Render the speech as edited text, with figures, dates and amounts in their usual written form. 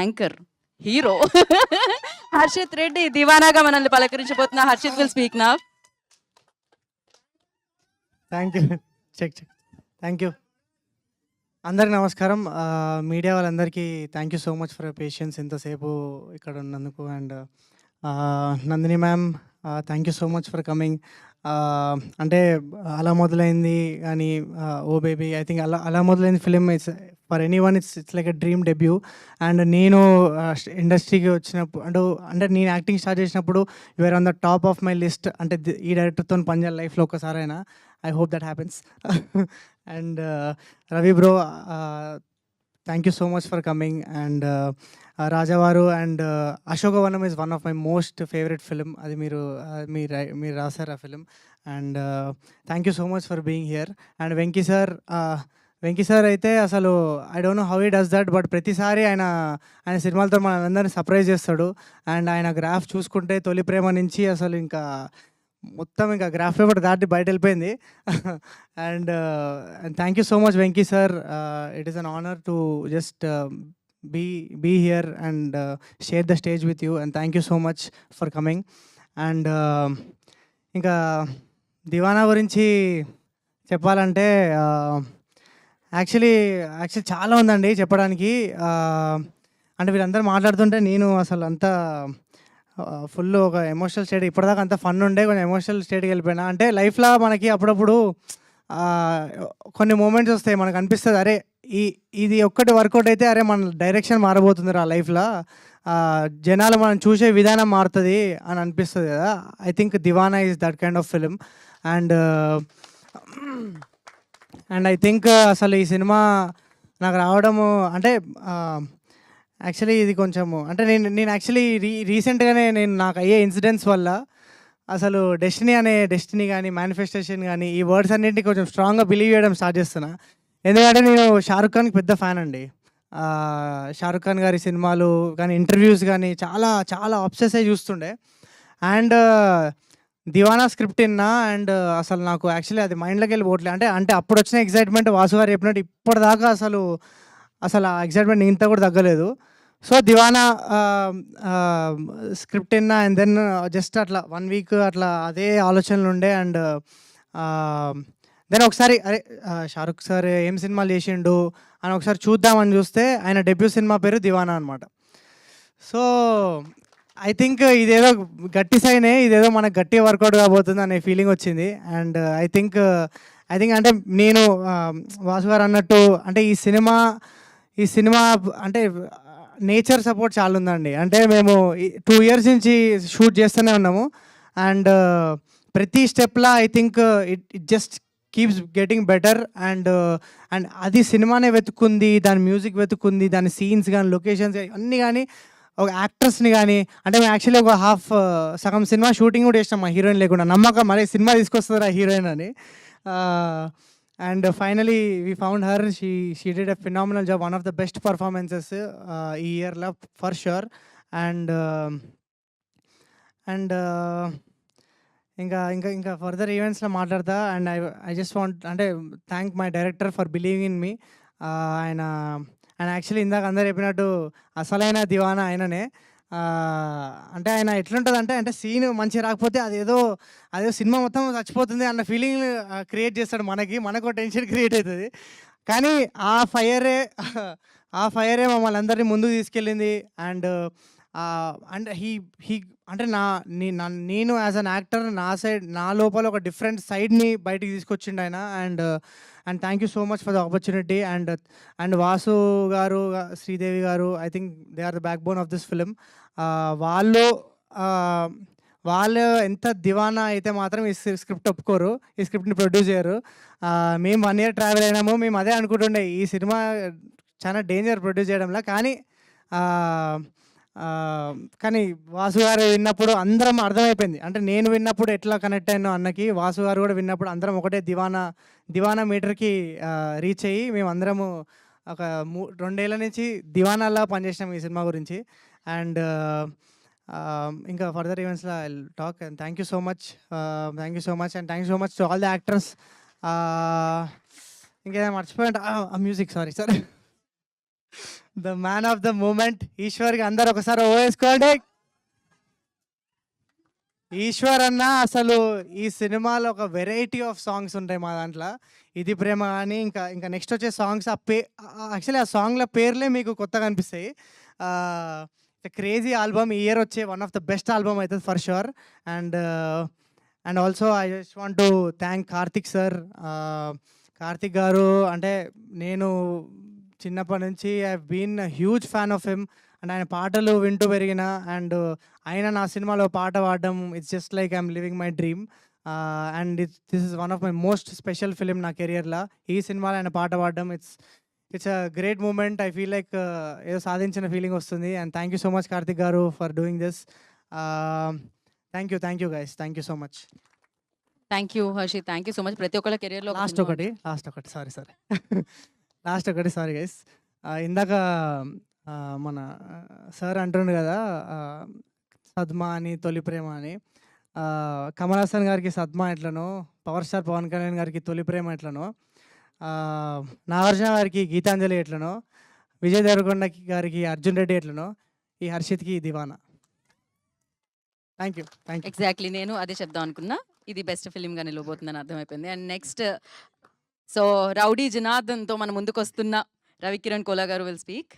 Anchor, hero Harshith Reddy దివానాగా మనల్ని పలకరించబోతున్న. Harshith will speak now. Thank you. Check check. Thank you. అందరికి నమస్కారం. మీడియా వాళ్ళందరికీ thank you so much for patience ఇంతసేపు ఇక్కడ ఉన్నందుకు. And Nandini ma'am, thank you so much for coming. అంటే అలా మొదలైంది కానీ ఓ బేబీ, ఐ థింక్ అలా మొదలైంది film. It's for anyone it's like a dream debut. And నేను ఇండస్ట్రీకి వచ్చినప్పుడు అంటే నేను యాక్టింగ్ స్టార్ట్ చేసినప్పుడు you're on the top of my list. అంటే ఈ డైరెక్టర్తో పనిచేయాలి లైఫ్లో ఒక్కసారైనా. I hope that happens. And Ravi bro, thank you so much for coming. And Rajavaru and Ashokavanam is one of my most favorite film. Adi meer rasara film. And thank you so much for being here. And Venki sir అయితే అసలు I don't know how he does that, but ప్రతిసారి ఆయన సినిమాలతో మనందరినీ surprise చేస్తాడు. And ఆయన graph చూసుకుంటే తొలి ప్రేమ నుంచి అసలు ఇంకా మొత్తం ఇంకా గ్రాఫ్ పేపర్ దాటి బయట వెళ్ళిపోయింది. And thank you so much Venky sir. It is an honour to just be here and share the stage with you. And thank you so much for coming. And ఇంకా దివానా గురించి చెప్పాలంటే యాక్చువల్లీ చాలా ఉందండి చెప్పడానికి. అంటే వీళ్ళందరూ మాట్లాడుతుంటే నేను అసలు అంతా ఫుల్ ఒక ఎమోషనల్ స్టేట్, ఇప్పటిదాకా అంత ఫన్ ఉండే కొంచెం ఎమోషనల్ స్టేట్కి వెళ్ళిపోయినా. అంటే లైఫ్లో మనకి అప్పుడప్పుడు కొన్ని మూమెంట్స్ వస్తాయి, మనకు అనిపిస్తుంది అరే ఇది ఒక్కటి వర్కౌట్ అయితే అరే మన డైరెక్షన్ మారబోతుంది ఆ లైఫ్లో, జనాలు మనం చూసే విధానం మారుతుంది అని అనిపిస్తుంది కదా. I think Diwana is that kind of film. And I think అసలు ఈ సినిమా నాకు రావడము అంటే యాక్చువల్లీ ఇది కొంచెము అంటే నేను యాక్చువల్లీ రీసెంట్గానే నాకు అయ్యే ఇన్సిడెంట్స్ వల్ల అసలు డెస్టినీ కానీ మేనిఫెస్టేషన్ కానీ ఈ వర్డ్స్ అన్నింటినీ కొంచెం స్ట్రాంగ్గా బిలీవ్ చేయడం స్టార్ట్ చేస్తున్నా. ఎందుకంటే నేను షారుఖ్ ఖాన్కి పెద్ద ఫ్యాన్ అండి. షారుఖ్ ఖాన్ గారి సినిమాలు కానీ ఇంటర్వ్యూస్ కానీ చాలా చాలా అబ్సెస్ అయ్యి చూస్తుండే. అండ్ దివానా స్క్రిప్ట్ విన్నా అండ్ అసలు నాకు యాక్చువల్లీ అది మైండ్లోకి వెళ్ళి పోవట్లేదు. అంటే అప్పుడు వచ్చిన ఎగ్జైట్మెంట్ వాసు గారు చెప్పినట్టు ఇప్పటిదాకా అసలు ఆ ఎగ్జైట్మెంట్ ఇంత కూడా తగ్గలేదు. సో దివానా స్క్రిప్ట్ విన్నా అండ్ దెన్ జస్ట్ అట్లా 1 వీక్ అట్లా అదే ఆలోచనలు ఉండే. అండ్ దెన్ ఒకసారి అరే షారుఖ్ సార్ ఏం సినిమాలు చేసిండు అని ఒకసారి చూద్దామని చూస్తే ఆయన డెబ్యూ సినిమా పేరు దివానా అనమాట. సో ఐ థింక్ ఇదేదో గట్టి సైనే, ఇదేదో మనకు గట్టి వర్కౌట్ కాబోతుంది అనే ఫీలింగ్ వచ్చింది. అండ్ ఐ థింక్ అంటే నేను వాసు గారు అన్నట్టు అంటే ఈ సినిమా అంటే నేచర్ సపోర్ట్ చాలా ఉందండి. అంటే మేము 2 years నుంచి షూట్ చేస్తూనే ఉన్నాము. అండ్ ప్రతి స్టెప్లా I think it just keeps getting better. And అది సినిమానే వెతుక్కుంది, దాని మ్యూజిక్ వెతుక్కుంది, దాని సీన్స్ కానీ లొకేషన్స్ అన్నీ కానీ ఒక యాక్టర్స్ని కానీ. అంటే మేము యాక్చువల్లీ ఒక సగం సినిమా షూటింగ్ కూడా చేసినాం మా హీరోయిన్ లేకుండా. నమ్మకం మరే సినిమా తీసుకొస్తారా హీరోయిన్ అని. And finally we found her. She did a phenomenal job, one of the best performances ఈ ఇయర్లో ఫర్ షూర్. అండ్ ఇంకా ఫర్దర్ ఈవెంట్స్లో మాట్లాడతా. అండ్ ఐ జస్ట్ వాంట్ అంటే thank my director for believing in me. ఆయన actually ఇందాక అందరు చెప్పినట్టు అసలైన దివానా ఆయననే. అంటే ఆయన ఎట్లుంటుంది అంటే సీన్ మంచిగా రాకపోతే అదేదో సినిమా మొత్తం చచ్చిపోతుంది అన్న ఫీలింగ్ క్రియేట్ చేస్తాడు మనకు టెన్షన్ క్రియేట్ అవుతుంది. కానీ ఆ ఫైరే మమ్మల్ని అందరినీ ముందుకు తీసుకెళ్ళింది. అండ్ హీ అంటే నేను యాజ్ అన్ యాక్టర్ నా లోపల ఒక డిఫరెంట్ సైడ్ని బయటికి తీసుకొచ్చిండు ఆయన. And thank you so much for the opportunity. And Vasu garu, Sridevi garu, I think they are the backbone of this film. వాళ్ళు ఎంత దివానా అయితే మాత్రం ఈ స్క్రిప్ట్ ఒప్పుకోరు, ఈ స్క్రిప్ట్ని ప్రొడ్యూస్ చేయరు. మేము 1 year ట్రావెల్ అయినాము, మేము అదే అనుకుంటుండే ఈ సినిమా చాలా డేంజర్ ప్రొడ్యూస్ చేయడంలో. కానీ వాసు గారు విన్నప్పుడు అందరం అర్థమైపోయింది. అంటే నేను విన్నప్పుడు ఎట్లా కనెక్ట్ అయినా అన్నకి, వాసు గారు కూడా విన్నప్పుడు అందరం ఒకటే దివానా మీటర్కి రీచ్ అయ్యి మేము అందరము ఒక 2 ఏళ్ళ నుంచి దివానాలా పనిచేసినాం ఈ సినిమా గురించి. అండ్ ఇంకా ఫర్దర్ ఈవెంట్స్లో I talk. And thank you so much and thank you so much to all the actors. ఇంకేదైనా మర్చిపోయింట music, sorry sir. The man of the moment ఈశ్వర్కి అందరు ఒకసారి ఓ వేసుకోండి. ఈశ్వర్ అన్న అసలు ఈ సినిమాలో ఒక వెరైటీ ఆఫ్ సాంగ్స్ ఉంటాయి మా దాంట్లో. ఇది ప్రేమ కానీ ఇంకా ఇంకా నెక్స్ట్ వచ్చే సాంగ్స్ యాక్చువల్లీ ఆ సాంగ్ల పేర్లే మీకు కొత్తగా అనిపిస్తాయి. క్రేజీ ఆల్బమ్ ఈ ఇయర్ వచ్చే one of the best album అవుతుంది for sure. And and also I just want to thank Karthik sir. Karthik garu అంటే నేను చిన్నప్పటి నుంచి I been huge fan of him. And ఆయన పాటలు వింటూ పెరిగిన. అండ్ ఆయన నా సినిమాలో పాట పాడడం it's just like I'm living my dream. And this is one of my most special film నా కెరియర్లో. ఈ సినిమాలో ఆయన పాట పాడడం it's a great moment. I feel like ఏదో సాధించిన ఫీలింగ్ వస్తుంది. And thank you so much Karthik garu for doing this. Thank you guys, thank you so much. Thank you Harshith, thank you so much. ప్రతి ఒక్కళ్ళ కెరియర్లో లాస్ట్ ఒకటి సారీ గైస్. ఇందాక మన sir అంటుండు కదా సద్మా అని తొలి ప్రేమ అని. కమల్ హాసన్ గారికి సద్మా ఎట్లనో, పవర్ స్టార్ పవన్ కళ్యాణ్ గారికి తొలి ప్రేమ ఎట్లనో, నాగార్జున గారికి గీతాంజలి ఎట్లనో, విజయ్ దేవరకొండ గారికి అర్జున్ రెడ్డి ఎట్లనో, ఈ హర్షిత్కి దివానా. Thank you. ఎగ్జాక్ట్లీ నేను అదే చెప్దాం అనుకున్నా. ఇది బెస్ట్ ఫిలింగా నిలవబోతుందని అర్థమైపోయింది. అండ్ నెక్స్ట్ సో రౌడీ జనార్దన్తో మన ముందుకు వస్తున్న రవికిరణ్ కోలా గారు విల్ స్పీక్.